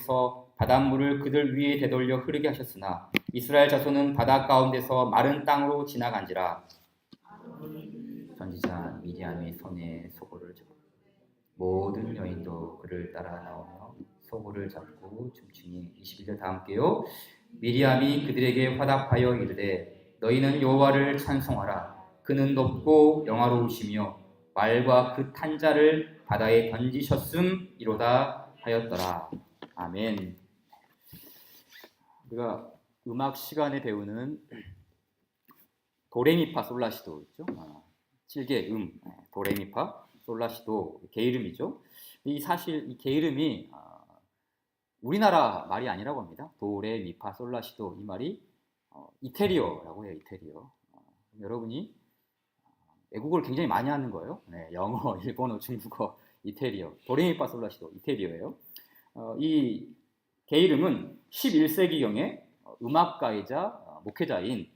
여호와께서 바닷물을 그들 위에 되돌려 흐르게 하셨으나 이스라엘 자손은 바다 가운데서 마른 땅으로 지나간지라. 선지자 미디안의 손에 소고를 잡고 모든 여인도 그를 따라 나오며 소고를 잡고 춤추니 21절 다 함께요. 미리암이 그들에게 화답하여 이르되 너희는 여호와를 찬송하라. 그는 높고 영화로우시며 말과 그 탄 자를 바다에 던지셨음이로다 하였더라. 아멘. 우리가 음악 시간에 배우는 도레미파 솔라시도 있죠. 7개 도레미파 솔라시도 게이름이죠. 사실 이 게이름이 우리나라 말이 아니라고 합니다. 도레미파 솔라시도 이 말이 이태리어라고 해요. 이태리어. 여러분이 외국어를 굉장히 많이 하는 거예요. 네, 영어, 일본어, 중국어, 이태리어. 도레미파 솔라시도 이태리어예요. 이 게이름은 11세기경에 음악가이자 목회자인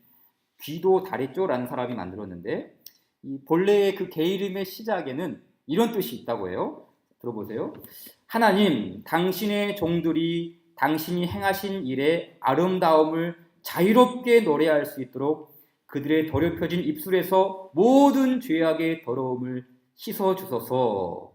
귀도 다레쪼라는 사람이 만들었는데 이 본래의 그 게이름의 시작에는 이런 뜻이 있다고 해요. 들어보세요. 하나님, 당신의 종들이 당신이 행하신 일의 아름다움을 자유롭게 노래할 수 있도록 그들의 더럽혀진 입술에서 모든 죄악의 더러움을 씻어주소서.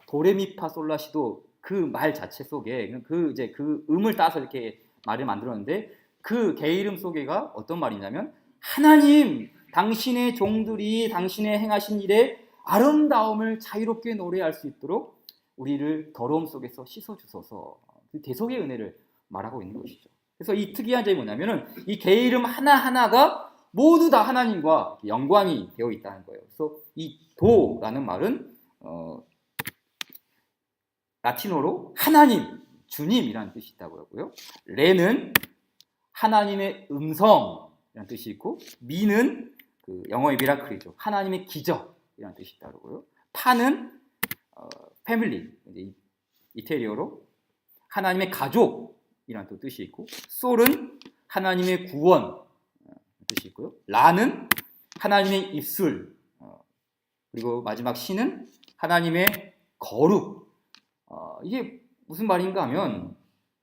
도레미파 솔라시도 그 말 자체 속에 그 음을 따서 이렇게 말을 만들었는데 그 게이름 속에가 어떤 말이냐면 하나님, 당신의 종들이 당신의 행하신 일의 아름다움을 자유롭게 노래할 수 있도록 우리를 더러움 속에서 씻어주소서. 그 대속의 은혜를 말하고 있는 것이죠. 그래서 이 특이한 점이 뭐냐면은 이 게이름 하나하나가 모두 다 하나님과 연관이 되어 있다는 거예요. 그래서 이 도라는 말은 라틴어로 하나님, 주님이라는 뜻이 있다고 하고요. 레는 하나님의 음성이라는 뜻이 있고, 미는 그 영어의 미라클이죠. 하나님의 기적이라는 뜻이 있다고요. 파는 패밀리, 이태리어로 하나님의 가족이라는 또 뜻이 있고, 솔은 하나님의 구원 뜻이 있고요. 라는 하나님의 입술, 그리고 마지막 시는 하나님의 거룩. 이게 무슨 말인가 하면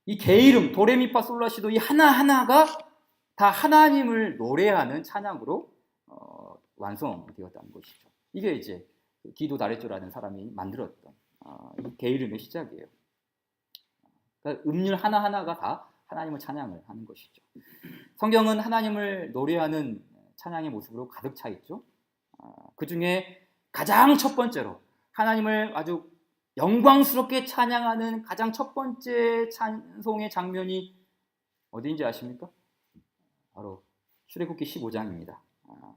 이 게이름, 도레미파 솔라시도 이 하나하나가 다 하나님을 노래하는 찬양으로 완성되었다는 것이죠. 이게 이제 기도 다레쪼라는 사람이 만들었던 이 게이름의 시작이에요. 그러니까 음률 하나하나가 다 하나님을 찬양을 하는 것이죠. 성경은 하나님을 노래하는 찬양의 모습으로 가득 차 있죠. 그 중에 가장 첫 번째로 하나님을 아주 영광스럽게 찬양하는 가장 첫 번째 찬송의 장면이 어디인지 아십니까? 바로 출애굽기 15장입니다.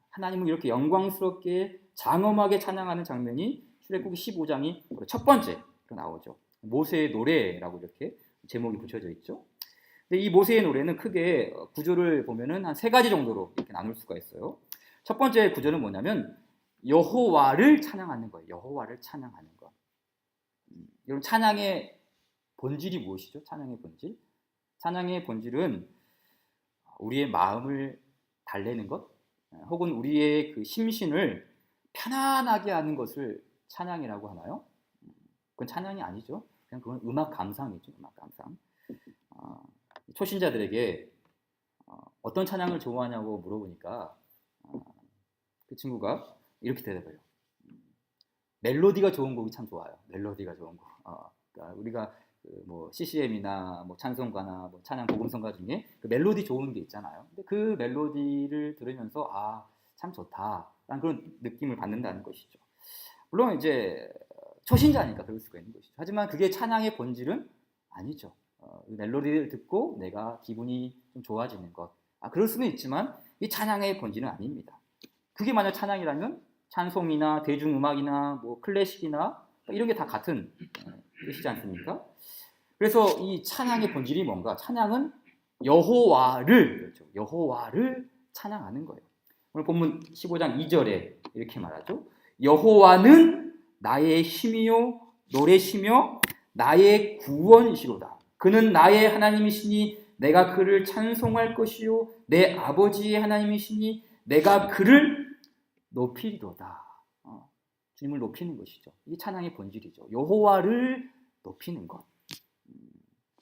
하나님을 이렇게 영광스럽게 장엄하게 찬양하는 장면이 출애굽기 15장이 첫 번째로 나오죠. 모세의 노래라고 이렇게 제목이 붙여져 있죠. 근데 이 모세의 노래는 크게 구조를 보면은 한 세 가지 정도로 이렇게 나눌 수가 있어요. 첫 번째 구조는 뭐냐면 여호와를 찬양하는 거예요. 여호와를 찬양하는 거. 여러분, 찬양의 본질이 무엇이죠? 찬양의 본질? 찬양의 본질은 우리의 마음을 달래는 것, 혹은 우리의 그 심신을 편안하게 하는 것을 찬양이라고 하나요? 그건 찬양이 아니죠. 그냥 그건 음악 감상이죠. 음악 감상. 초신자들에게 어떤 찬양을 좋아하냐고 물어보니까 그 친구가 이렇게 대답해요. 멜로디가 좋은 곡이 참 좋아요. 멜로디가 좋은 곡. 그러니까 우리가 뭐 CCM이나 뭐 찬송가나 뭐 찬양 복음성가 중에 그 멜로디 좋은 게 있잖아요. 근데 그 멜로디를 들으면서 참 좋다라는 그런 느낌을 받는다는 것이죠. 물론 이제 초신자니까 그럴 수가 있는 것이죠. 하지만 그게 찬양의 본질은 아니죠. 멜로디를 듣고 내가 기분이 좀 좋아지는 것. 그럴 수는 있지만 이 찬양의 본질은 아닙니다. 그게 만약 찬양이라면 찬송이나 대중음악이나 뭐 클래식이나 이런 게 다 같은 뜻이지 않습니까? 그래서 이 찬양의 본질이 뭔가? 찬양은 여호와를, 그렇죠. 여호와를 찬양하는 거예요. 오늘 본문 15장 2절에 이렇게 말하죠. 여호와는 나의 힘이요 노래시며 나의 구원이시로다. 그는 나의 하나님이시니 내가 그를 찬송할 것이요 내 아버지의 하나님이시니 내가 그를 높이리로다. 주님을 높이는 것이죠. 이게 찬양의 본질이죠. 여호와를 높이는 것.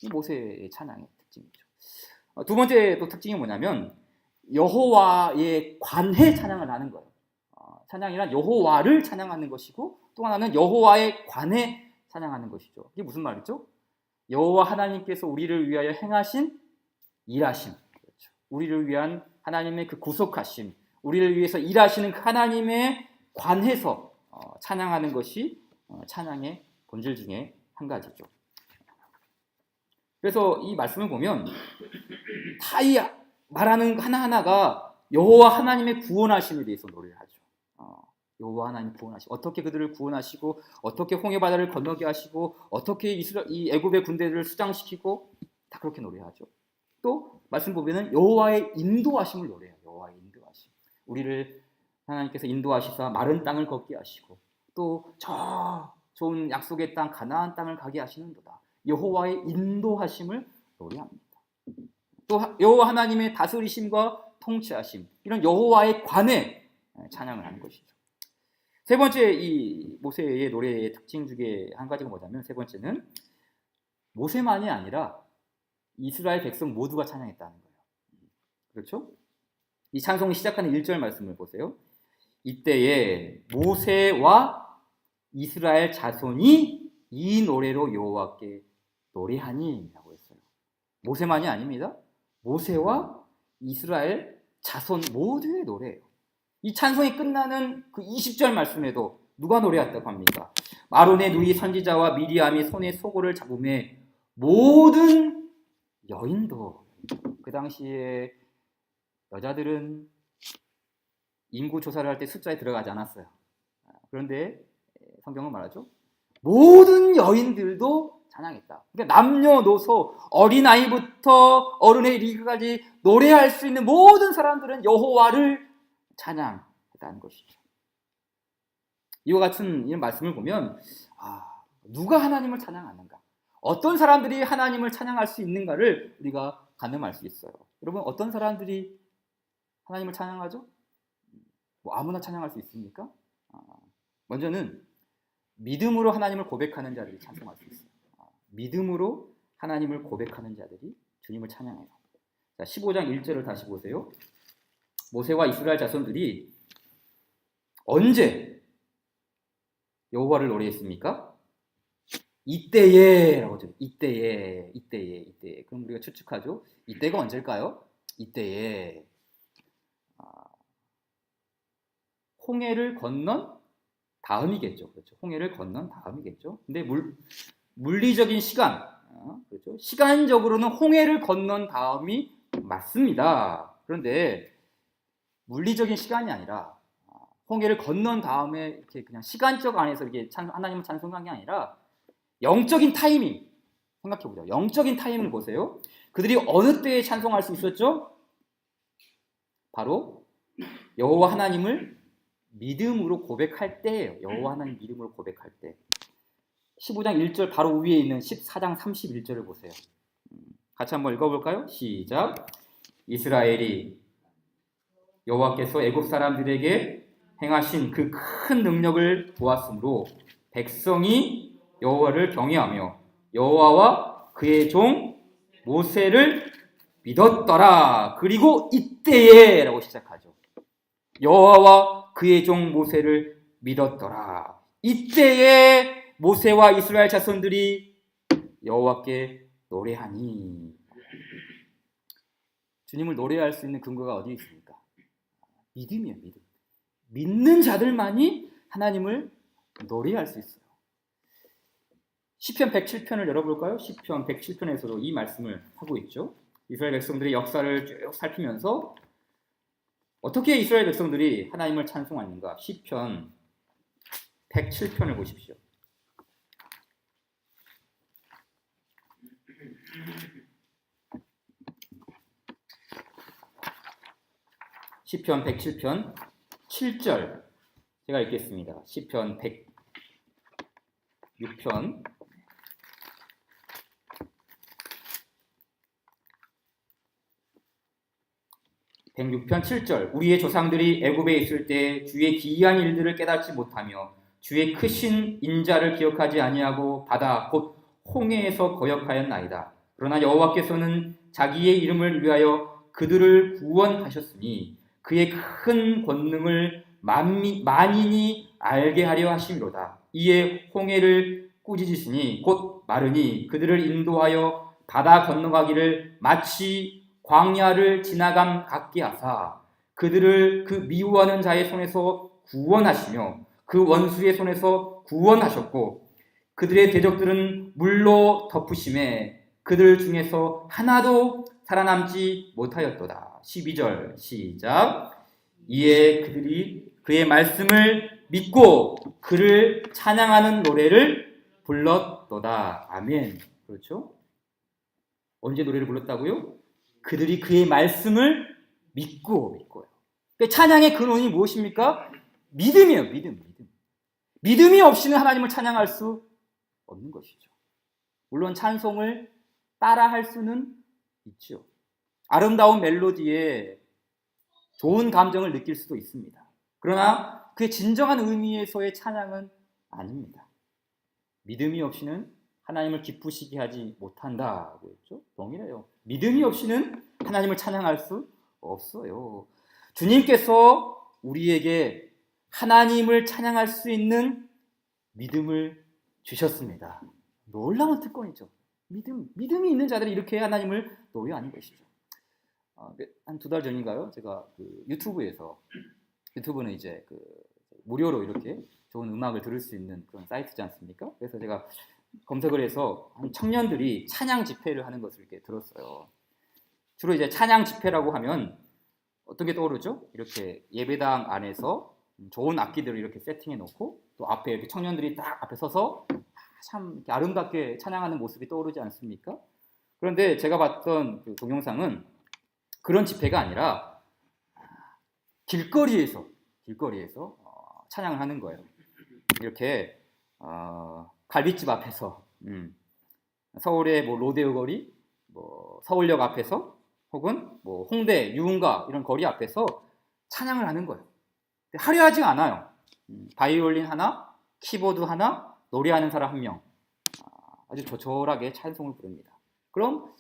이 모세의 찬양의 특징이죠. 두 번째 또 특징이 뭐냐면 여호와의 관해 찬양을 하는 거예요. 찬양이란 여호와를 찬양하는 것이고 또 하나는 여호와의 관해 찬양하는 것이죠. 이게 무슨 말이죠? 여호와 하나님께서 우리를 위하여 행하신 일하심, 그렇죠. 우리를 위한 하나님의 그 구속하심, 우리를 위해서 일하시는 그 하나님의 관해서 찬양하는 것이 찬양의 본질 중에 한 가지죠. 그래서 이 말씀을 보면 다 이 말하는 하나하나가 여호와 하나님의 구원하심에 대해서 노래를 하죠. 여호와 하나님 구원하시고 어떻게 그들을 구원하시고 어떻게 홍해 바다를 건너게 하시고 어떻게 이 애굽의 군대들을 수장시키고 다 그렇게 노래하죠. 또 말씀 보면은 여호와의 인도하심을 노래해요. 여호와의 인도하심. 우리를 하나님께서 인도하시사 마른 땅을 걷게 하시고 또 저 좋은 약속의 땅 가나안 땅을 가게 하시는도다. 여호와의 인도하심을 노래합니다. 또 여호와 하나님의 다스리심과 통치하심, 이런 여호와의 관에 찬양을 하는 것이죠. 세 번째 이 모세의 노래의 특징 중에 한 가지가 뭐냐면 세 번째는 모세만이 아니라 이스라엘 백성 모두가 찬양했다는 거예요. 그렇죠? 이 찬송이 시작하는 1절 말씀을 보세요. 이때에 모세와 이스라엘 자손이 이 노래로 여호와께 노래하니 라고 했어요. 모세만이 아닙니다. 모세와 이스라엘 자손 모두의 노래예요. 이 찬송이 끝나는 그 20절 말씀에도 누가 노래했다고 합니까? 아론의 누이 선지자와 미리암이 손에 소고를 잡음에 모든 여인도. 그 당시에 여자들은 인구 조사를 할 때 숫자에 들어가지 않았어요. 그런데 성경은 말하죠. 모든 여인들도 찬양했다. 그러니까 남녀노소 어린아이부터 어른에 이르기까지 노래할 수 있는 모든 사람들은 여호와를 찬양했다는 것이죠. 이와 같은 이런 말씀을 보면 누가 하나님을 찬양하는가, 어떤 사람들이 하나님을 찬양할 수 있는가를 우리가 가늠할 수 있어요. 여러분, 어떤 사람들이 하나님을 찬양하죠? 뭐 아무나 찬양할 수 있습니까? 먼저는 믿음으로 하나님을 고백하는 자들이 찬송할 수 있어요. 믿음으로 하나님을 고백하는 자들이 주님을 찬양해요. 자, 15장 1절을 다시 보세요. 모세와 이스라엘 자손들이 언제 여호와를 노래했습니까? 이때에 라고 하죠. 이때에. 그럼 우리가 추측하죠. 이때가 언제일까요? 이때에 홍해를 건넌 다음이겠죠. 그렇죠. 홍해를 건넌 다음이겠죠. 근데 물리적인 시간, 그렇죠. 시간적으로는 홍해를 건넌 다음이 맞습니다. 그런데 물리적인 시간이 아니라 홍해를 건넌 다음에 이렇게 그냥 시간적 안에서 이렇게 하나님을 찬송한 게 아니라 영적인 타이밍 생각해 보죠. 영적인 타이밍을 보세요. 그들이 어느 때에 찬송할 수 있었죠? 바로 여호와 하나님을 믿음으로 고백할 때예요. 여호와 하나님 믿음으로 고백할 때. 15장 1절 바로 위에 있는 14장 31절을 보세요. 같이 한번 읽어볼까요? 시작. 이스라엘이 여호와께서 애굽 사람들에게 행하신 그 큰 능력을 보았으므로 백성이 여호와를 경외하며 여호와와 그의 종 모세를 믿었더라. 그리고 이때에 라고 시작하죠. 여호와와 그의 종 모세를 믿었더라. 이때에 모세와 이스라엘 자손들이 여호와께 노래하니. 주님을 노래할 수 있는 근거가 어디 있습니까? 믿음이에요. 믿음. 믿는 자들만이 하나님을 노래할 수 있어요. 시편 107편을 열어볼까요? 시편 107편에서도 이 말씀을 하고 있죠. 이스라엘 백성들의 역사를 쭉 살피면서 어떻게 이스라엘 백성들이 하나님을 찬송하는가? 시편 107편을 보십시오. 시편 107편 7절 제가 읽겠습니다. 시편 106편 106편 7절 우리의 조상들이 애굽에 있을 때 주의 기이한 일들을 깨닫지 못하며 주의 크신 인자를 기억하지 아니하고 바다 곧 홍해에서 거역하였나이다. 그러나 여호와께서는 자기의 이름을 위하여 그들을 구원하셨으니 그의 큰 권능을 만인이 알게 하려 하심이로다. 이에 홍해를 꾸짖으시니 곧 마르니 그들을 인도하여 바다 건너가기를 마치 광야를 지나감 같게 하사 그들을 그 미워하는 자의 손에서 구원하시며 그 원수의 손에서 구원하셨고 그들의 대적들은 물로 덮으심에 그들 중에서 하나도 살아남지 못하였도다. 12절 시작. 이에 그들이 그의 말씀을 믿고 그를 찬양하는 노래를 불렀도다. 아멘. 그렇죠? 언제 노래를 불렀다고요? 그들이 그의 말씀을 믿고요. 그러니까 찬양의 근원이 무엇입니까? 믿음이에요. 믿음. 믿음이 없이는 하나님을 찬양할 수 없는 것이죠. 물론 찬송을 따라할 수는 있죠. 아름다운 멜로디에 좋은 감정을 느낄 수도 있습니다. 그러나 그의 진정한 의미에서의 찬양은 아닙니다. 믿음이 없이는 하나님을 기쁘시게 하지 못한다고 했죠. 동일해요. 믿음이 없이는 하나님을 찬양할 수 없어요. 주님께서 우리에게 하나님을 찬양할 수 있는 믿음을 주셨습니다. 놀라운 특권이죠. 믿음이 있는 자들이 이렇게 하나님을 노래하는 것이죠. 한 2달 전인가요? 제가 유튜브는 이제 무료로 이렇게 좋은 음악을 들을 수 있는 그런 사이트지 않습니까? 그래서 제가 검색을 해서 청년들이 찬양 집회를 하는 것을 이렇게 들었어요. 주로 이제 찬양 집회라고 하면 어떤 게 떠오르죠? 이렇게 예배당 안에서 좋은 악기들을 이렇게 세팅해 놓고 또 앞에 이렇게 청년들이 딱 앞에 서서 참 아름답게 찬양하는 모습이 떠오르지 않습니까? 그런데 제가 봤던 그 동영상은 그런 집회가 아니라 길거리에서 찬양을 하는 거예요. 이렇게 갈비집 앞에서 서울의 뭐 로데오 거리, 뭐 서울역 앞에서 혹은 뭐 홍대, 유흥가 이런 거리 앞에서 찬양을 하는 거예요. 화려하지 않아요. 바이올린 하나, 키보드 하나, 노래하는 사람 한 명. 아주 조촐하게 찬송을 부릅니다. 그럼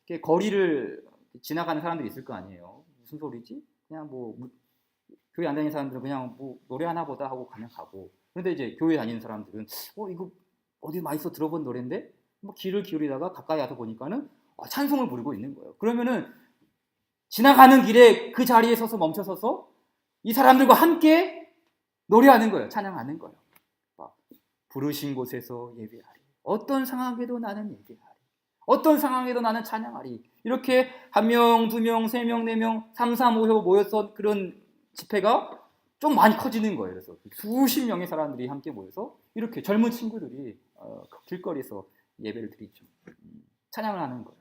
이렇게 거리를 지나가는 사람들이 있을 거 아니에요. 무슨 소리지? 그냥 뭐 교회 안 다니는 사람들은 그냥 뭐 노래 하나 보다 하고 가면 가고. 그런데 이제 교회 다니는 사람들은 이거 어디 많이서 들어본 노래인데 뭐 귀를 기울이다가 가까이 와서 보니까는 찬송을 부르고 있는 거예요. 그러면은 지나가는 길에 그 자리에 서서 멈춰서서 이 사람들과 함께 노래하는 거예요. 찬양하는 거예요. 부르신 곳에서 예배하리. 어떤 상황에도 나는 예배하리. 어떤 상황에도 나는 찬양하리. 이렇게 1명, 2명, 3명, 4명, 3, 4, 5명 모여서 그런 집회가 좀 많이 커지는 거예요. 그래서 수십 명의 사람들이 함께 모여서 이렇게 젊은 친구들이 길거리에서 예배를 드리죠. 찬양을 하는 거예요.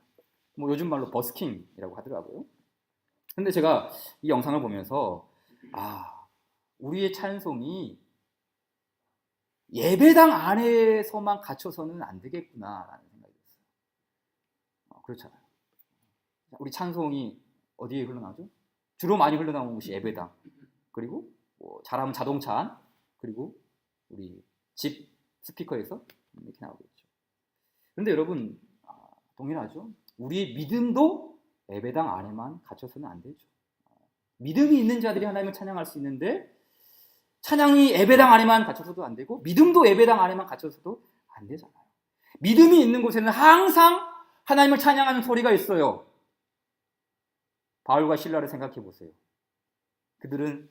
뭐 요즘 말로 버스킹이라고 하더라고요. 근데 제가 이 영상을 보면서 우리의 찬송이 예배당 안에서만 갇혀서는 안 되겠구나라는 생각이 들었어요. 그렇잖아요. 우리 찬송이 어디에 흘러나오죠? 주로 많이 흘러나오는 곳이 예배당, 그리고 뭐 잘하면 자동차 안, 그리고 우리 집 스피커에서 이렇게 나오겠죠. 그런데 여러분 동일하죠? 우리의 믿음도 예배당 안에만 갇혀서는 안 되죠. 믿음이 있는 자들이 하나님을 찬양할 수 있는데 찬양이 예배당 안에만 갇혀서도 안 되고 믿음도 예배당 안에만 갇혀서도 안 되잖아요. 믿음이 있는 곳에는 항상 하나님을 찬양하는 소리가 있어요. 바울과 실라를 생각해 보세요. 그들은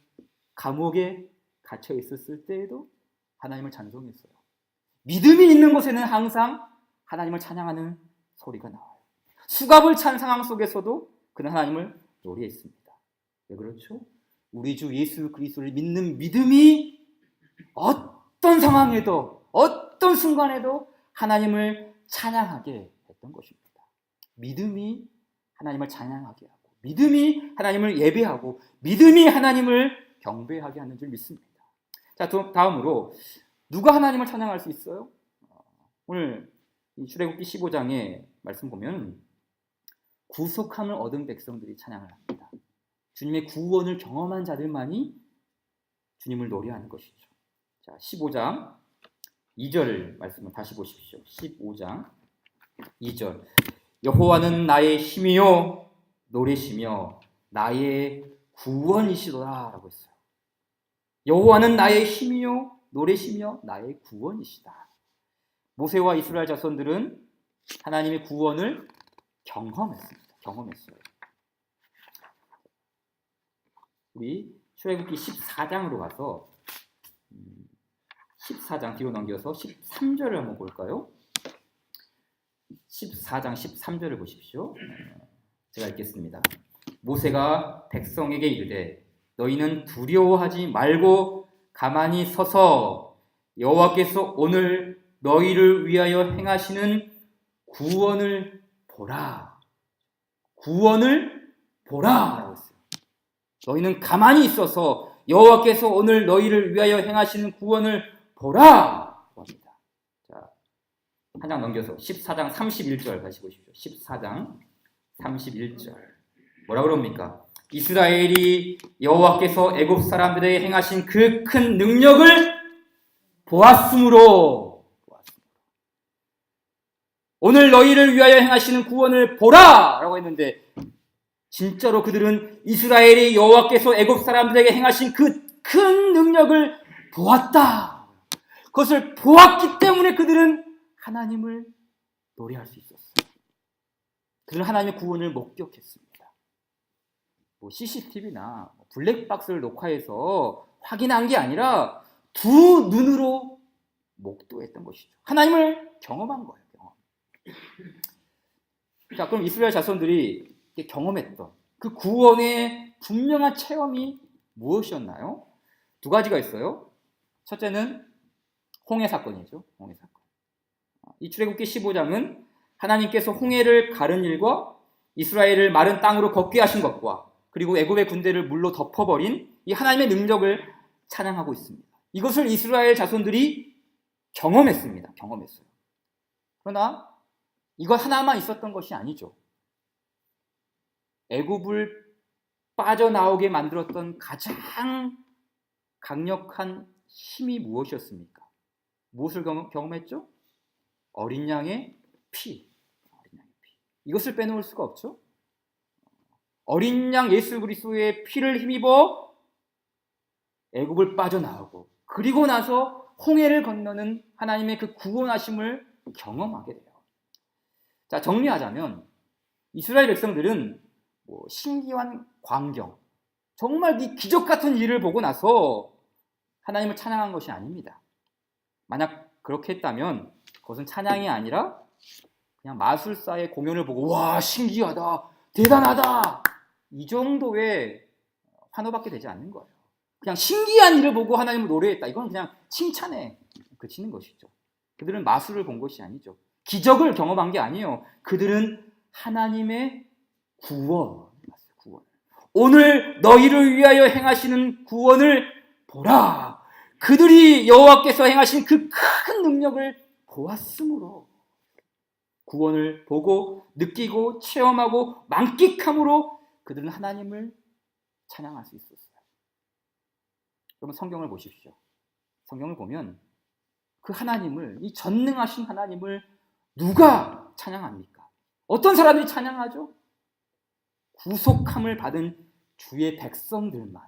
감옥에 갇혀 있었을 때에도 하나님을 찬송했어요. 믿음이 있는 곳에는 항상 하나님을 찬양하는 소리가 나와요. 수갑을 찬 상황 속에서도 그는 하나님을 노래했습니다. 왜 그렇죠? 우리 주 예수 그리스도를 믿는 믿음이 어떤 상황에도 어떤 순간에도 하나님을 찬양하게 했던 것입니다. 믿음이 하나님을 찬양하게 하고 믿음이 하나님을 예배하고 믿음이 하나님을 경배하게 하는 줄 믿습니다. 자, 다음으로 누가 하나님을 찬양할 수 있어요? 오늘 출애굽기 15장의 말씀 보면 구속함을 얻은 백성들이 찬양을 합니다. 주님의 구원을 경험한 자들만이 주님을 노래하는 것이죠. 자, 15장 2절 말씀을 다시 보십시오. 15장 2절. 여호와는 나의 힘이요 노래시며 나의 구원이시도다 라고 했어요. 여호와는 나의 힘이요 노래시며 나의 구원이시다. 모세와 이스라엘 자손들은 하나님의 구원을 경험했어요. 우리 출애굽기 14장으로 가서 14장 뒤로 넘겨서 13절을 한번 볼까요? 14장 13절을 보십시오. 제가 읽겠습니다. 모세가 백성에게 이르되 너희는 두려워하지 말고 가만히 서서 여호와께서 오늘 너희를 위하여 행하시는 구원을 보라. 구원을 보라 라고 했어요. 너희는 가만히 있어서 여호와께서 오늘 너희를 위하여 행하시는 구원을 보라 합니다. 자, 한 장 넘겨서 14장 31절 다시 보십시오. 14장 31절 뭐라 그럽니까? 이스라엘이 여호와께서 애굽 사람들에게 행하신 그 큰 능력을 보았으므로 오늘 너희를 위하여 행하시는 구원을 보라 라고 했는데 진짜로 그들은 이스라엘이 여호와께서 애굽 사람들에게 행하신 그 큰 능력을 보았다. 그것을 보았기 때문에 그들은 하나님을 노래할 수 있었어요. 그들은 하나님의 구원을 목격했습니다. CCTV나 블랙박스를 녹화해서 확인한 게 아니라 두 눈으로 목도했던 것이죠. 하나님을 경험한 거예요. 자, 그럼 이스라엘 자손들이 경험했던 그 구원의 분명한 체험이 무엇이었나요? 두 가지가 있어요. 첫째는 홍해 사건이죠. 홍해 사건. 이 출애굽기 15장은 하나님께서 홍해를 가른 일과 이스라엘을 마른 땅으로 걷게 하신 것과 그리고 애굽의 군대를 물로 덮어버린 이 하나님의 능력을 찬양하고 있습니다. 이것을 이스라엘 자손들이 경험했습니다. 경험했어요. 그러나 이거 하나만 있었던 것이 아니죠. 애굽을 빠져나오게 만들었던 가장 강력한 힘이 무엇이었습니까? 무엇을 경험했죠? 어린 양의 피. 이것을 빼놓을 수가 없죠. 어린 양 예수 그리스도의 피를 힘입어 애굽을 빠져나오고 그리고 나서 홍해를 건너는 하나님의 그 구원하심을 경험하게 돼요. 자, 정리하자면 이스라엘 백성들은 신기한 광경, 정말 이 기적 같은 일을 보고 나서 하나님을 찬양한 것이 아닙니다. 만약 그렇게 했다면 그것은 찬양이 아니라 그냥 마술사의 공연을 보고 와 신기하다, 대단하다 이 정도의 환호받게 되지 않는 거예요. 그냥 신기한 일을 보고 하나님을 노래했다. 이건 그냥 칭찬에 그치는 것이죠. 그들은 마술을 본 것이 아니죠. 기적을 경험한 게 아니에요. 그들은 하나님의 구원. 오늘 너희를 위하여 행하시는 구원을 보라. 그들이 여호와께서 행하신 그 큰 능력을 보았으므로 구원을 보고 느끼고 체험하고 만끽함으로 그들은 하나님을 찬양할 수 있었어요. 여러분 성경을 보십시오. 성경을 보면 그 하나님을, 이 전능하신 하나님을 누가 찬양합니까? 어떤 사람들이 찬양하죠? 구속함을 받은 주의 백성들만,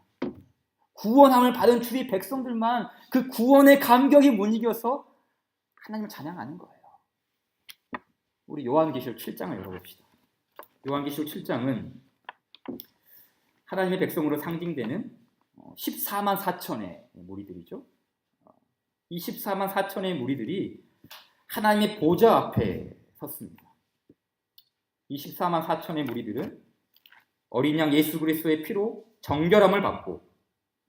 구원함을 받은 주의 백성들만 그 구원의 감격이 못 이겨서 하나님을 찬양하는 거예요. 우리 요한계시록 7장을 읽어봅시다. 요한계시록 7장은 하나님의 백성으로 상징되는 14만 4천의 무리들이죠. 이 14만 4천의 무리들이 하나님의 보좌 앞에 섰습니다. 이 14만 4천의 무리들은 어린 양 예수 그리스도의 피로 정결함을 받고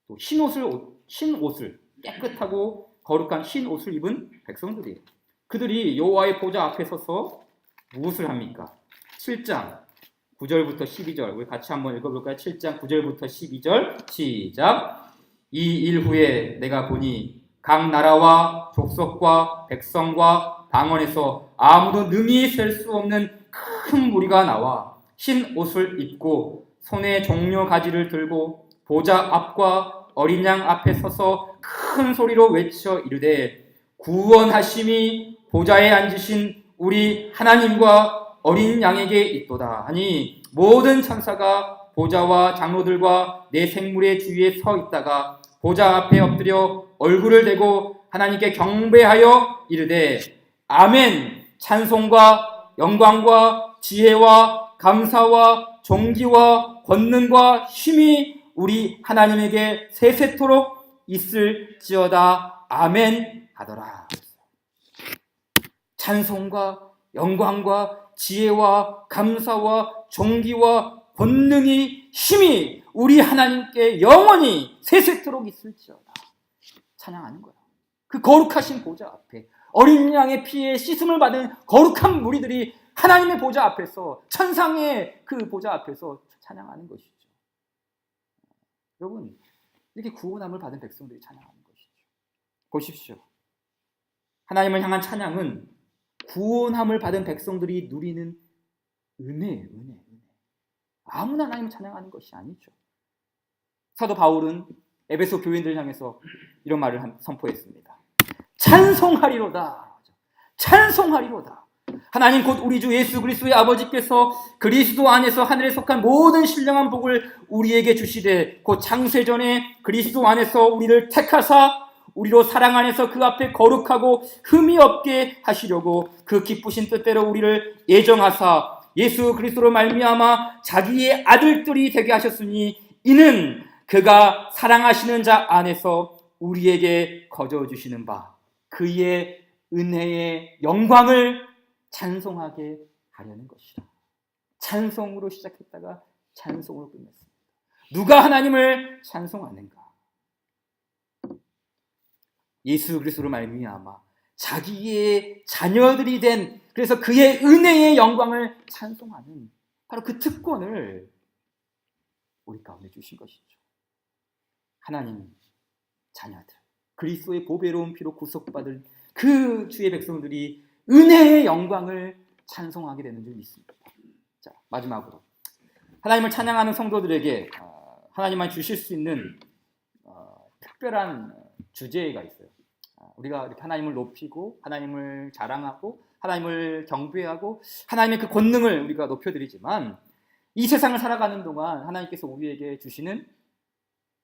또 흰 옷을 깨끗하고 거룩한 흰 옷을 입은 백성들이에요. 그들이 여호와의 보좌 앞에 서서 무엇을 합니까? 7장 9절부터 12절 우리 같이 한번 읽어볼까요? 7장 9절부터 12절 시작. 이 일 후에 내가 보니 각 나라와 족속과 백성과 방언에서 아무도 능히 셀 수 없는 큰 무리가 나와 흰 옷을 입고 손에 종려 가지를 들고 보좌 앞과 어린 양 앞에 서서 큰 소리로 외쳐 이르되 구원하심이 보좌에 앉으신 우리 하나님과 어린 양에게 있도다 하니 모든 천사가 보좌와 장로들과 내 생물의 주위에 서 있다가 보좌 앞에 엎드려 얼굴을 대고 하나님께 경배하여 이르되 아멘. 찬송과 영광과 지혜와 감사와 존귀와 권능과 힘이 우리 하나님에게 세세토록 있을지어다. 아멘 하더라. 찬송과 영광과 지혜와 감사와 존귀와 권능이 힘이 우리 하나님께 영원히 세세토록 있을지어다. 찬양하는 거야. 그 거룩하신 보좌 앞에 어린 양의 피에 씻음을 받은 거룩한 무리들이 하나님의 보좌 앞에서, 천상의 그 보좌 앞에서 찬양하는 것이죠. 여러분, 이렇게 구원함을 받은 백성들이 찬양하는 것이죠. 보십시오. 하나님을 향한 찬양은 구원함을 받은 백성들이 누리는 은혜예요. 은혜. 아무나 하나님을 찬양하는 것이 아니죠. 사도 바울은 에베소 교인들을 향해서 이런 말을 선포했습니다. 찬송하리로다. 찬송하리로다. 하나님 곧 우리 주 예수 그리스도의 아버지께서 그리스도 안에서 하늘에 속한 모든 신령한 복을 우리에게 주시되 곧 창세전에 그리스도 안에서 우리를 택하사 우리로 사랑 안에서 그 앞에 거룩하고 흠이 없게 하시려고 그 기쁘신 뜻대로 우리를 예정하사 예수 그리스도로 말미암아 자기의 아들들이 되게 하셨으니 이는 그가 사랑하시는 자 안에서 우리에게 거저 주시는 바 그의 은혜의 영광을 찬송하게 하려는 것이라. 찬송으로 시작했다가 찬송으로 끝냈습니다. 누가 하나님을 찬송하는가? 예수 그리스도로 말미암아 자기의 자녀들이 된, 그래서 그의 은혜의 영광을 찬송하는 바로 그 특권을 우리 가운데 주신 것이죠. 하나님 자녀들, 그리스도의 보배로운 피로 구속받을 그 주의 백성들이 은혜의 영광을 찬송하게 되는 줄 믿습니다. 자, 마지막으로 하나님을 찬양하는 성도들에게 하나님만 주실 수 있는 특별한 주제가 있어요. 우리가 이렇게 하나님을 높이고 하나님을 자랑하고 하나님을 경배하고 하나님의 그 권능을 우리가 높여드리지만 이 세상을 살아가는 동안 하나님께서 우리에게 주시는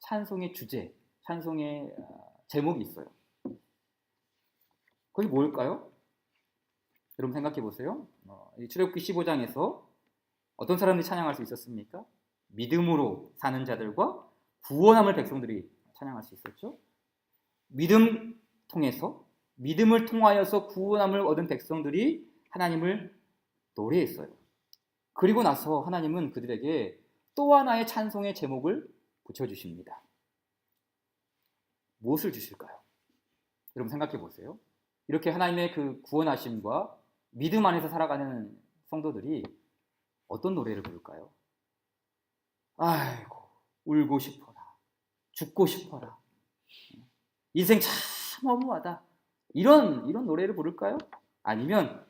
찬송의 주제, 찬송의 제목이 있어요. 그게 뭘까요? 여러분 생각해 보세요. 출애굽기 15장에서 어떤 사람들이 찬양할 수 있었습니까? 믿음으로 사는 자들과 구원함을 백성들이 찬양할 수 있었죠. 믿음을 통하여서 구원함을 얻은 백성들이 하나님을 노래했어요. 그리고 나서 하나님은 그들에게 또 하나의 찬송의 제목을 붙여주십니다. 무엇을 주실까요? 여러분 생각해 보세요. 이렇게 하나님의 그 구원하심과 믿음 안에서 살아가는 성도들이 어떤 노래를 부를까요? 아이고, 울고 싶어라. 죽고 싶어라. 인생 참 허무하다. 이런 노래를 부를까요? 아니면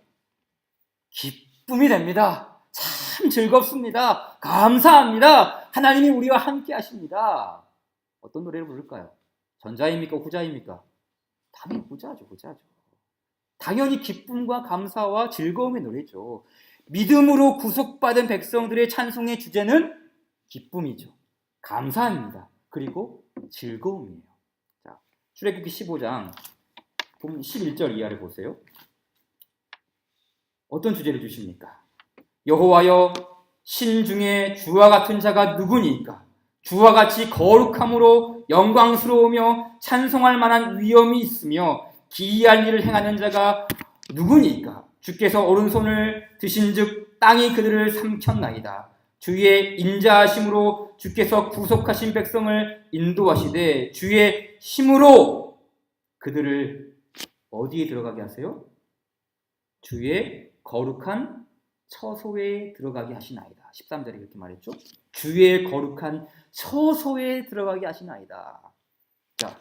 기쁨이 됩니다. 참 즐겁습니다. 감사합니다. 하나님이 우리와 함께 하십니다. 어떤 노래를 부를까요? 전자입니까? 후자입니까? 당연히 후자죠. 당연히 기쁨과 감사와 즐거움의 노래죠. 믿음으로 구속받은 백성들의 찬송의 주제는 기쁨이죠. 감사합니다. 그리고 즐거움이에요. 자, 출애굽기 15장 11절 이하를 보세요. 어떤 주제를 주십니까? 여호와여, 신 중에 주와 같은 자가 누구니까? 주와 같이 거룩함으로 영광스러우며 찬송할 만한 위엄이 있으며 기이할 일을 행하는 자가 누구니까? 주께서 오른손을 드신즉 땅이 그들을 삼켰나이다. 주의 인자하심으로 주께서 구속하신 백성을 인도하시되 주의 힘으로 그들을 어디에 들어가게 하세요? 주의 거룩한 처소에 들어가게 하시나이다. 13절에 그렇게 말했죠. 주의 거룩한 처소에 들어가게 하시나이다. 자,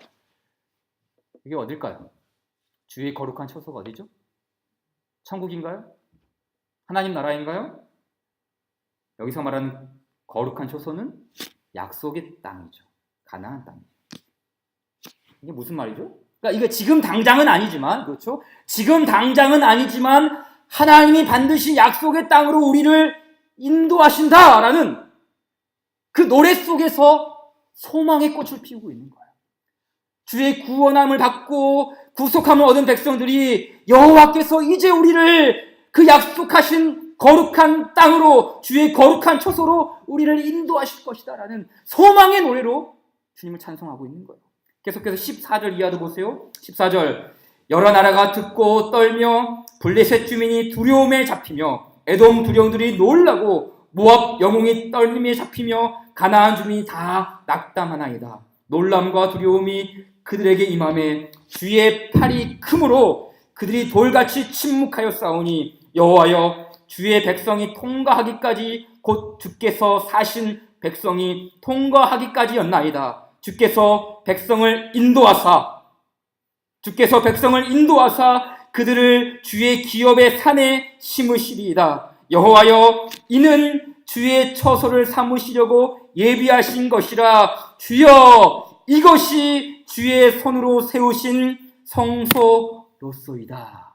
이게 어딜까요? 주의 거룩한 처소가 어디죠? 천국인가요? 하나님 나라인가요? 여기서 말하는 거룩한 처소는 약속의 땅이죠. 가나안 땅이죠. 이게 무슨 말이죠? 그러니까 이게 지금 당장은 아니지만, 그렇죠? 지금 당장은 아니지만 하나님이 반드시 약속의 땅으로 우리를 인도하신다라는 그 노래 속에서 소망의 꽃을 피우고 있는 거예요. 주의 구원함을 받고 구속함을 얻은 백성들이 여호와께서 이제 우리를 그 약속하신 거룩한 땅으로, 주의 거룩한 처소로 우리를 인도하실 것이다라는 소망의 노래로 주님을 찬송하고 있는 거예요. 계속해서 14절 이하도 보세요. 14절, 여러 나라가 듣고 떨며 블레셋 주민이 두려움에 잡히며 에돔 두령들이 놀라고 모압 영웅이 떨림에 잡히며 가나안 주민이 다 낙담하나이다. 놀람과 두려움이 그들에게 임함에 주의 팔이 크므로 그들이 돌같이 침묵하여 싸우니 여호와여, 주의 백성이 통과하기까지 곧 주께서 사신 백성이 통과하기까지였나이다. 주께서 백성을 인도하사 그들을 주의 기업의 산에 심으시리이다. 여호와여, 이는 주의 처소를 삼으시려고 예비하신 것이라. 주여, 이것이 주의 손으로 세우신 성소로소이다.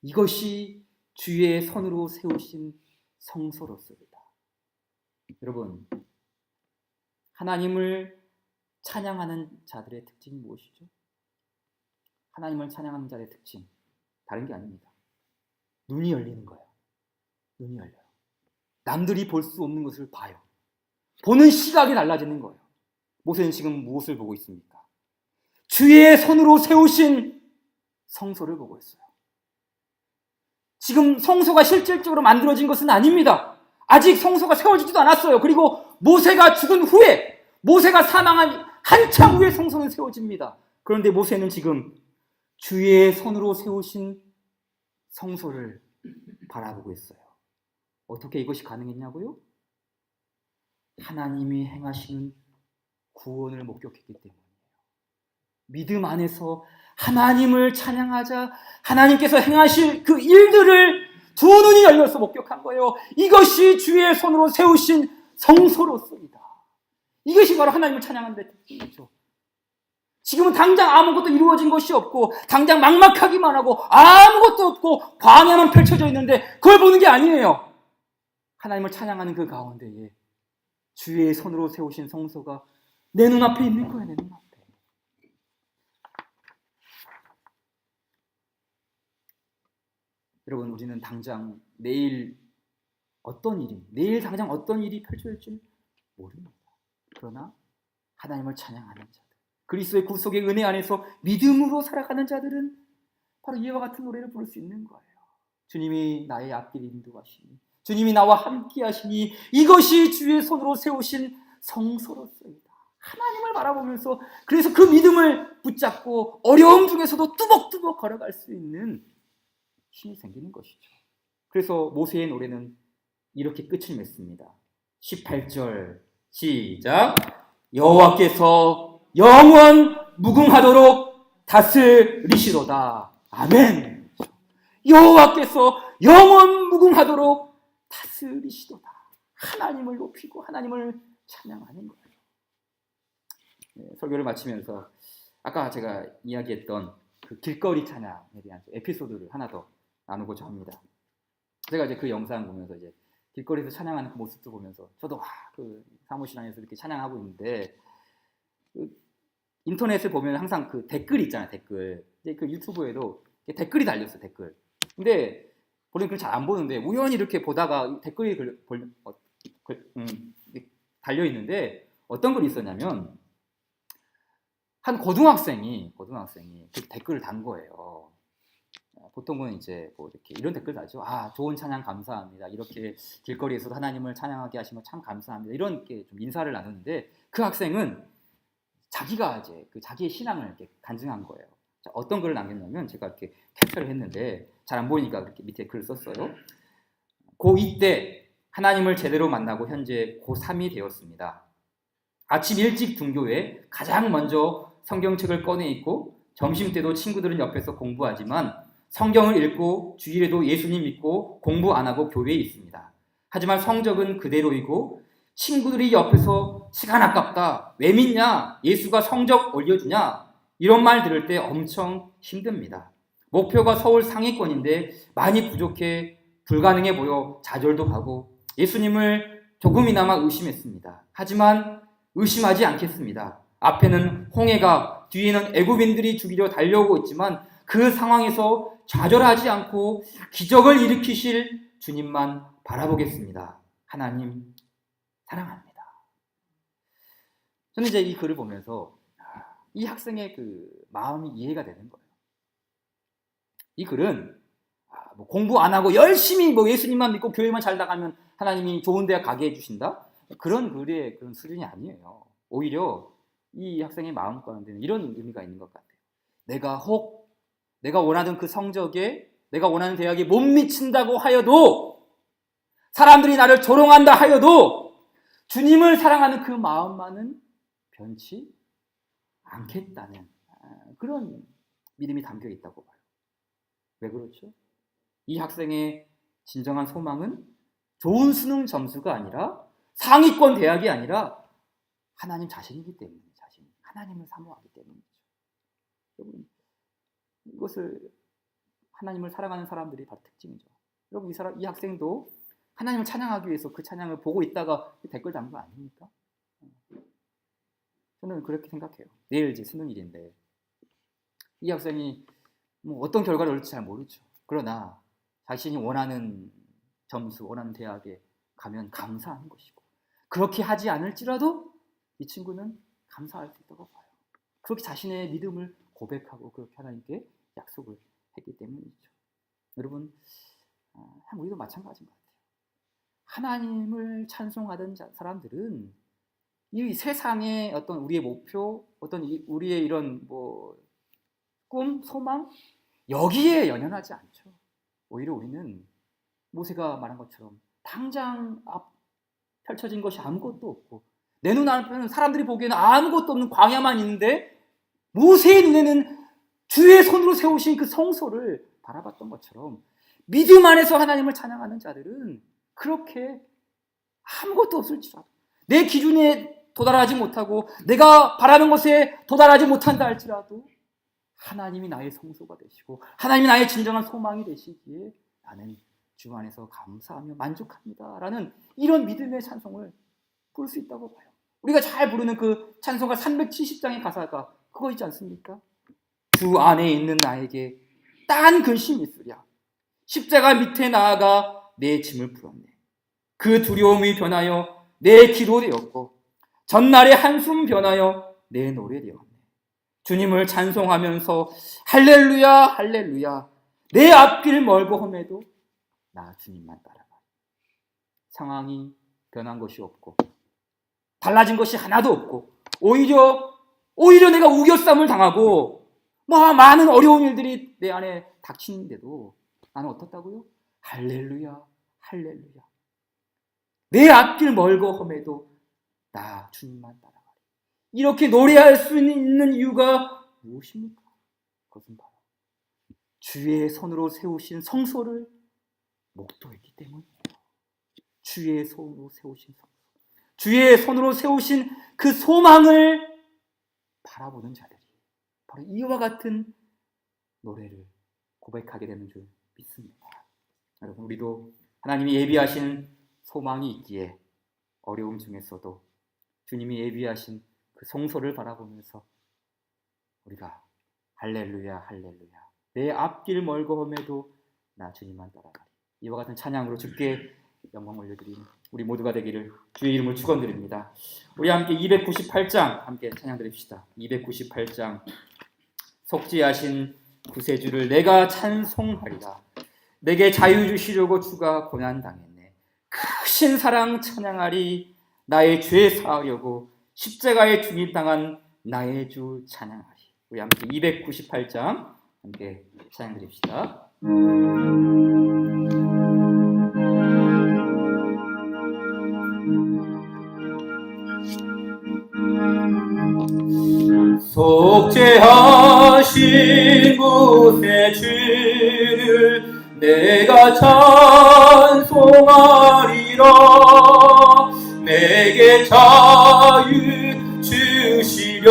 이것이 주의 손으로 세우신 성소로소이다. 여러분, 하나님을 찬양하는 자들의 특징이 무엇이죠? 하나님을 찬양하는 자의 특징, 다른 게 아닙니다. 눈이 열리는 거예요. 눈이 열려요. 남들이 볼 수 없는 것을 봐요. 보는 시각이 달라지는 거예요. 모세는 지금 무엇을 보고 있습니까? 주의 손으로 세우신 성소를 보고 있어요. 지금 성소가 실질적으로 만들어진 것은 아닙니다. 아직 성소가 세워지지도 않았어요. 그리고 모세가 죽은 후에, 모세가 사망한 한참 후에 성소는 세워집니다. 그런데 모세는 지금 주의 손으로 세우신 성소를 바라보고 있어요. 어떻게 이것이 가능했냐고요? 하나님이 행하시는 구원을 목격했기 때문이에요. 믿음 안에서 하나님을 찬양하자 하나님께서 행하실 그 일들을 두 눈이 열려서 목격한 거예요. 이것이 주의 손으로 세우신 성소로서이다. 이것이 바로 하나님을 찬양하는 데 특징이죠. 지금은 당장 아무것도 이루어진 것이 없고 당장 막막하기만 하고 아무것도 없고 광야만 펼쳐져 있는데 그걸 보는 게 아니에요. 하나님을 찬양하는 그 가운데에 주의 손으로 세우신 성소가 내 눈앞에 있는 거예요. 내 눈앞에. 여러분, 우리는 당장 내일 당장 어떤 일이 펼쳐질지 모릅니다. 그러나 하나님을 찬양하는 자들, 그리스도의 구속의 은혜 안에서 믿음으로 살아가는 자들은 바로 이와 같은 노래를 부를 수 있는 거예요. 주님이 나의 앞길 인도하시니, 주님이 나와 함께 하시니, 이것이 주의 손으로 세우신 성소로서이다. 하나님을 바라보면서 그래서 그 믿음을 붙잡고 어려움 중에서도 뚜벅뚜벅 걸어갈 수 있는 힘이 생기는 것이죠. 그래서 모세의 노래는 이렇게 끝을 맺습니다. 18절 시작. 여호와께서 영원 무궁하도록 다스리시도다. 아멘. 여호와께서 영원 무궁하도록 다스리시도다. 하나님을 높이고 하나님을 찬양하는 거예요. 설교를 마치면서 아까 제가 이야기했던 그 길거리 찬양에 대한 에피소드를 하나 더 나누고자 합니다. 제가 이제 그 영상 보면서 이제 길거리에서 찬양하는 그 모습도 보면서 저도 그 사무실 안에서 이렇게 찬양하고 있는데, 그 인터넷을 보면 항상 그 댓글 있잖아요. 댓글. 이제 그 유튜브에도 댓글이 달렸어. 댓글. 근데 본인 그걸 잘 안 보는데 우연히 이렇게 보다가 댓글이 달려 있는데 어떤 글이 있었냐면 한 고등학생이 그 댓글을 단 거예요. 보통은 이제 뭐 이렇게 이런 댓글 달죠. 좋은 찬양 감사합니다. 이렇게 길거리에서도 하나님을 찬양하게 하신 거 참 감사합니다. 이런 게 좀 인사를 나누는데 그 학생은 자기가 이제 그 자기의 신앙을 이렇게 간증한 거예요. 자, 어떤 글을 남겼냐면 제가 이렇게 캡처를 했는데 잘 안 보이니까 이렇게 밑에 글을 썼어요. 고2 때 하나님을 제대로 만나고 현재 고3이 되었습니다. 아침 일찍 등교해 가장 먼저 성경책을 꺼내 읽고 점심때도 친구들은 옆에서 공부하지만 성경을 읽고 주일에도 예수님 믿고 공부 안 하고 교회에 있습니다. 하지만 성적은 그대로이고 친구들이 옆에서 시간 아깝다, 왜 믿냐, 예수가 성적 올려주냐 이런 말 들을 때 엄청 힘듭니다. 목표가 서울 상위권인데 많이 부족해 불가능해 보여 좌절도 하고 예수님을 조금이나마 의심했습니다. 하지만 의심하지 않겠습니다. 앞에는 홍해가, 뒤에는 애굽인들이 죽이려 달려오고 있지만 그 상황에서 좌절하지 않고 기적을 일으키실 주님만 바라보겠습니다. 하나님 사랑합니다. 저는 이제 이 글을 보면서 이 학생의 그 마음이 이해가 되는 거예요. 이 글은 뭐 공부 안 하고 열심히 뭐 예수님만 믿고 교회만 잘 나가면 하나님이 좋은 대학 가게 해주신다? 그런 글의 그런 수준이 아니에요. 오히려 이 학생의 마음 가운데는 이런 의미가 있는 것 같아요. 내가 원하던 그 성적에, 내가 원하는 대학에 못 미친다고 하여도, 사람들이 나를 조롱한다 하여도 주님을 사랑하는 그 마음만은 변치 않겠다는 그런 믿음이 담겨 있다고 봐요. 왜 그렇죠? 이 학생의 진정한 소망은 좋은 수능 점수가 아니라, 상위권 대학이 아니라 하나님 자신이기 때문에, 하나님을 사모하기 때문이죠. 여러분, 이것을 하나님을 사랑하는 사람들이 바로 특징이죠. 여러분, 이 학생도 하나님을 찬양하기 위해서 그 찬양을 보고 있다가 댓글 단 거 아닙니까? 저는 그렇게 생각해요. 내일 이제 수능일인데 이 학생이 뭐 어떤 결과를 얻을지 잘 모르죠. 그러나 자신이 원하는 점수, 원하는 대학에 가면 감사하는 것이고, 그렇게 하지 않을지라도 이 친구는 감사할 수 있다고 봐요. 그렇게 자신의 믿음을 고백하고 그렇게 하나님께 약속을 했기 때문이죠. 여러분, 우리도 마찬가지인 것 같아요. 하나님을 찬송하던 사람들은 이 세상의 어떤 우리의 목표, 어떤 우리의 이런 뭐 꿈, 소망, 여기에 연연하지 않죠. 오히려 우리는 모세가 말한 것처럼 당장 펼쳐진 것이 아무것도 없고, 내 눈앞에는 사람들이 보기에는 아무것도 없는 광야만 있는데 모세의 눈에는 주의 손으로 세우신 그 성소를 바라봤던 것처럼, 믿음 안에서 하나님을 찬양하는 자들은 그렇게 아무것도 없을지라도, 내 기준에 도달하지 못하고 내가 바라는 것에 도달하지 못한다 할지라도 하나님이 나의 성소가 되시고 하나님이 나의 진정한 소망이 되시기에 나는 주 안에서 감사하며 만족합니다 라는 이런 믿음의 찬송을 부를 수 있다고 봐요. 우리가 잘 부르는 그 찬송가 370장의 가사가 그거 있지 않습니까? 주 안에 있는 나에게 딴 근심이 있으랴. 십자가 밑에 나아가 내 짐을 풀었네. 그 두려움이 변하여 내 기도 되었고 전날의 한숨 변하여 내 노래 되었네. 주님을 찬송하면서 할렐루야 할렐루야, 내 앞길 멀고 험해도 나 주님만 따라가. 상황이 변한 것이 없고 달라진 것이 하나도 없고 오히려 내가 우겨쌈을 당하고 많은 어려운 일들이 내 안에 닥치는데도 나는 어떻다고요? 할렐루야 할렐루야, 내 앞길 멀고 험해도 나 주님만 따라가리. 이렇게 노래할 수 있는 이유가 무엇입니까? 그것은 바로 주의 손으로 세우신 성소를 목도했기 때문이에요. 주의 손으로 세우신 성소, 주의 손으로 세우신 그 소망을 바라보는 자들이 바로 이와 같은 노래를 고백하게 되는 줄 믿습니다. 여러분, 우리도 하나님이 예비하신 소망이 있기에 어려움 중에서도 주님이 예비하신 그 성소를 바라보면서 우리가 할렐루야 할렐루야, 내 앞길 멀고 험해도 나 주님만 따라가리, 이와 같은 찬양으로 주께 영광 올려드리는 우리 모두가 되기를 주의 이름으로 축원드립니다. 우리 함께 298장 함께 찬양 드립시다. 298장 속죄하신 구세주를 내가 찬송하리라. 내게 자유 주시려고 주가 고난 당했네. 크신 사랑 찬양하리. 나의 죄 사하려고 십자가에 죽임당한 나의 주 찬양하리. 우리 함께 298장 함께 찬양 드립시다. 속죄하신 구세주를 내가 찬송하리라. 내게 자유 주시려고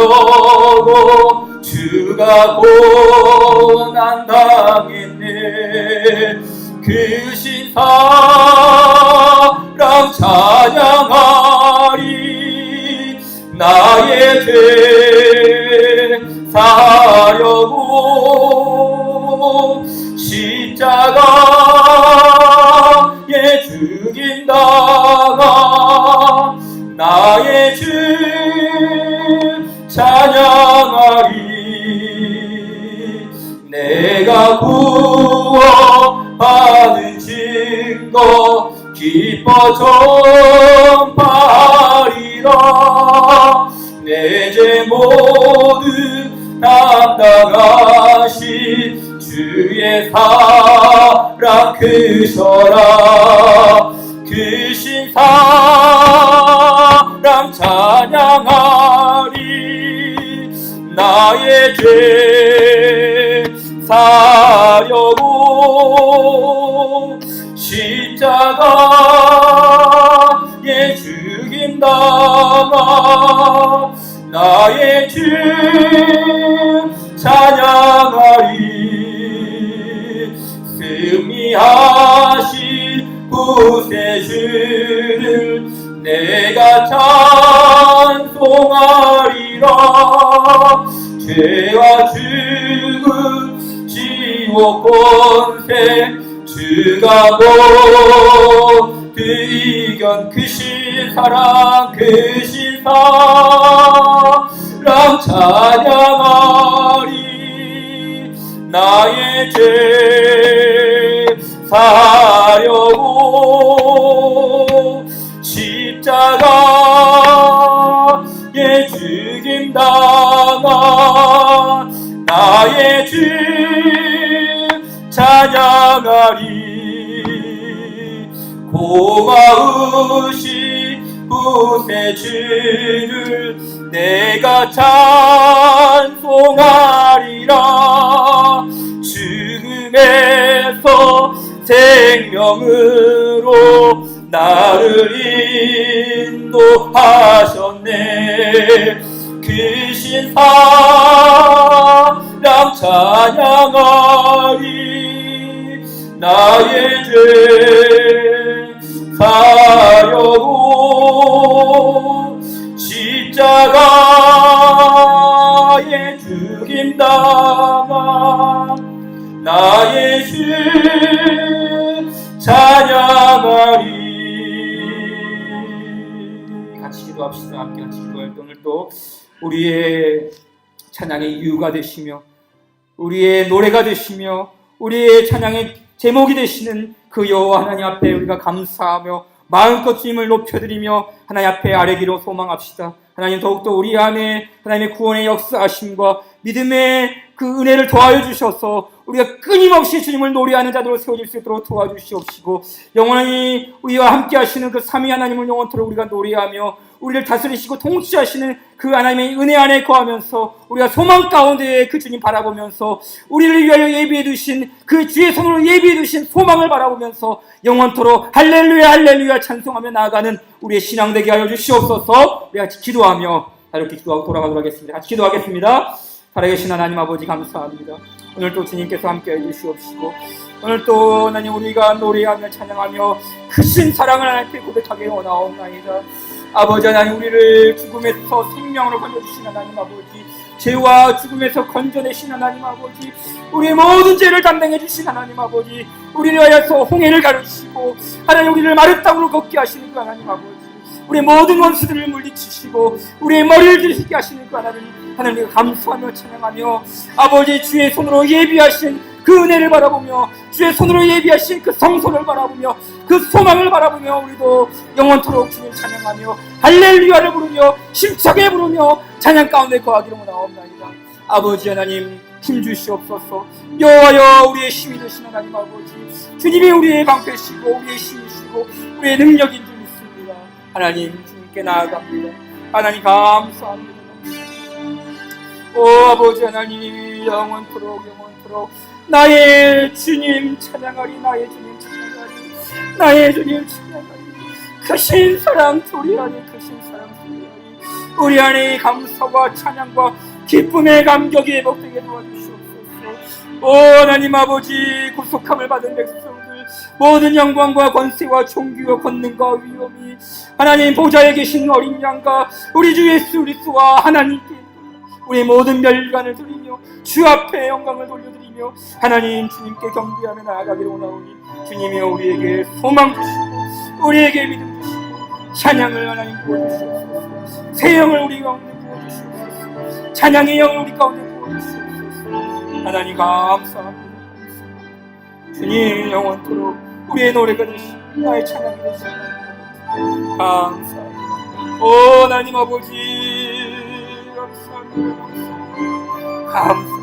주가 그가 고난 당했네. 그 신사랑 찬양하리. 나의 죄 사하려고 십자가에 죽인다가 나의 죄 찬양하리. 내가 구원받은 증거 기뻐 전파하리라. 내 죄 모두 담당하신 주의 사랑 크셔라. 크신 사랑 찬양하리. 나의 죄 사려고 십자가에 죽인다가 나의 죄 찬양하리. 승리하신 구세주를 내가 찬송하리라. 죄와 죽음 지옥 권세 주가 모두 이견. 크신 사랑 크신 사랑 찬양하리. 나의 죄 사려고 십자가에 죽임당하 나의 죄 찬양하리. 고마우신 구세주를 내가 찬송하리라. 죽음에서 생명으로 나를 인도하셨네. 크신 사랑 찬양하리. 나의 죄 사려고 십자가에 죽임당하 나의 죄 찬양하리. 같이 기도합시다. 함께 같이 기도할 때 오늘 또 우리의 찬양의 이유가 되시며 우리의 노래가 되시며 우리의 찬양의 제목이 되시는 그 여호와 하나님 앞에 우리가 감사하며 마음껏 주님을 높여드리며 하나님 앞에 아뢰기로 소망합시다. 하나님 더욱더 우리 안에 하나님의 구원의 역사하심과 믿음의 그 은혜를 더하여 주셔서 우리가 끊임없이 주님을 노래하는 자들로 세워질 수 있도록 도와주시옵시고 영원히 우리와 함께 하시는 그 삼위 하나님을 영원토록 우리가 노래하며 우리를 다스리시고 통치하시는 그 하나님의 은혜 안에 거하면서 우리가 소망 가운데 그 주님 바라보면서 우리를 위하여 예비해 두신 그 주의 손으로 예비해 두신 소망을 바라보면서 영원토록 할렐루야 할렐루야 찬송하며 나아가는 우리의 신앙 되게 하여 주시옵소서. 우리 같이 기도하며 이렇게 기도하고 돌아가도록 하겠습니다. 같이 기도하겠습니다. 살아계신 하나님 아버지 감사합니다. 오늘 또 주님께서 함께 해주시옵시고 오늘 또 하나님 우리가 노래하며 찬양하며 크신 사랑을 하나님께 고백하게 원하옵나이다. 아버지 하나님 우리를 죽음에서 생명으로 건져주신 하나님 아버지 죄와 죽음에서 건져내신 하나님 아버지 우리의 모든 죄를 담당해 주신 하나님 아버지 우리를 위하여서 홍해를 가르치시고 하나님 우리를 마른 땅으로 걷게 하시는 그 하나님 아버지 우리의 모든 원수들을 물리치시고 우리의 머리를 들히게 하시는 그 하나님 감사하며 찬양하며 아버지 주의 손으로 예비하신 그 은혜를 바라보며 주의 손으로 예비하신 그 성소를 바라보며 그 소망을 바라보며 우리도 영원토록 주님 찬양하며 할렐루야를 부르며 힘차게 부르며 찬양 가운데 거하기로 원하옵나이다. 아버지 하나님 힘주시옵소서. 여호와여 우리의 힘이 되신 하나님 아버지 주님이 우리의 방패시고 우리의 힘이시고 우리의 능력인 줄 믿습니다. 하나님 주님께 나아갑니다. 하나님 감사합니다. 오 아버지 하나님 영원토록 나의 주님 찬양하리. 나의 주님 찬양하리. 나의 주님 찬양하리. 크신 사랑 도리하리. 크신 사랑 도리하리. 우리 안에 감사와 찬양과 기쁨의 감격이 회복되게 도와주시옵소서. 오 하나님 아버지, 구속함을 받은 백성들, 모든 영광과 권세와 존귀와 권능과 위엄이 하나님 보좌에 계신 어린 양과 우리 주 예수 그리스도와 하나님께 우리 모든 멸관을 드리며 주 앞에 영광을 돌려드리며 하나님 주님께 경배하며 나아가기를 원하오니, 주님이여 우리에게 소망 주시고 우리에게 믿음 주시고 찬양을 하나님 부어주시옵소서. 새 영을 우리 가운데 부어주시옵소서. 찬양의 영을 우리 가운데 부어주시옵소서. 하나님 감사합니다. 주님 영원토록 우리의 노래가 되시고 나의 찬양이 되시고 감사합니다. 오 하나님 아버지 감사합니다. 감사합니다.